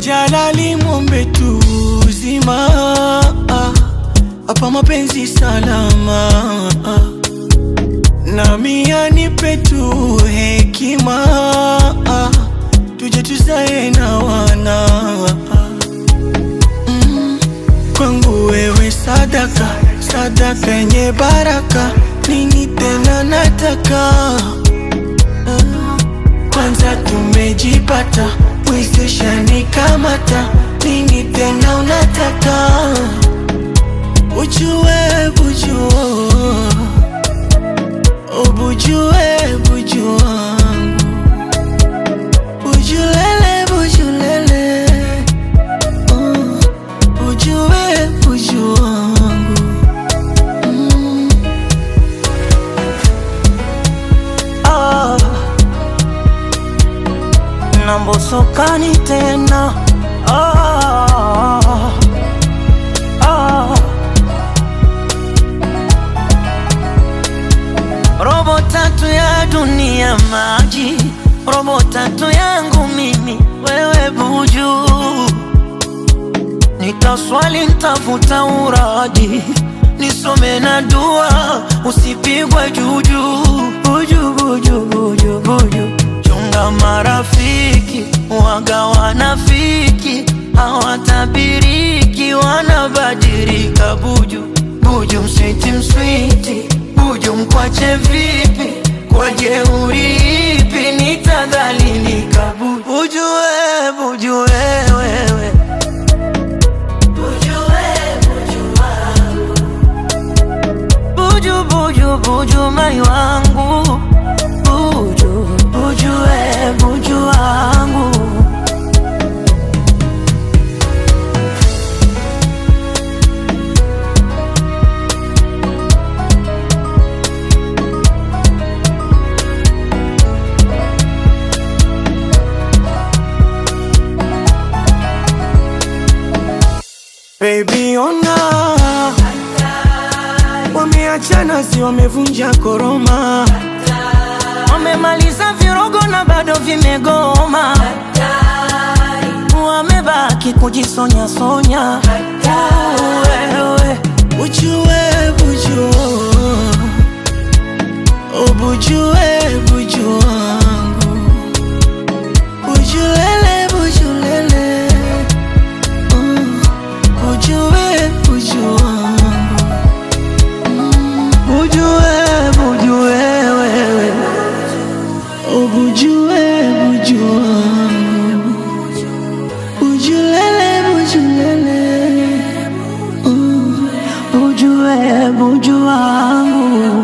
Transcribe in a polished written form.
Jalali muombe tu uzima, hapa mapenzi salama, nami anipe tu hekima, tuje tuzae na wana. Kwangu wewe sadaka, sadaka yenye baraka, nini tena nataka? Kwanza tumejipata, mwezesha nikamata, nini tena unataka? Ujue bujua, ubujue buju wangu, bujulele bujulele, ujue buju wangu. Nambosokani tena robo tatu ya dunia maji, robo tatu yangu mimi wewe buju. Nitaswali nitafuta uradi, nisome na dua, usipigwe juju. Buju buju buju buju, chunga marafiki waga wanafiki, hawatabiriki wanabadilika. Buju buju mswiti mswiti, buju mkwache vipi, kwa jeuri ipi nitadhalilika? Buju we, buju wewe, buju we, buju wangu, buju buju buju mai wangu, buju buju we, buju wangu. Baby ona, wameachana si wamevunja koroma, wamemaliza virogo na bado vimegoma, wamebaki kujisonya sonya. Wewe ujue buju, ubujue buju wangu, bujulele bujulele, ujue buju wangu, bujue bujue wewe, ubujue buju wangu, bujulele bujulele, bujue buju wangu.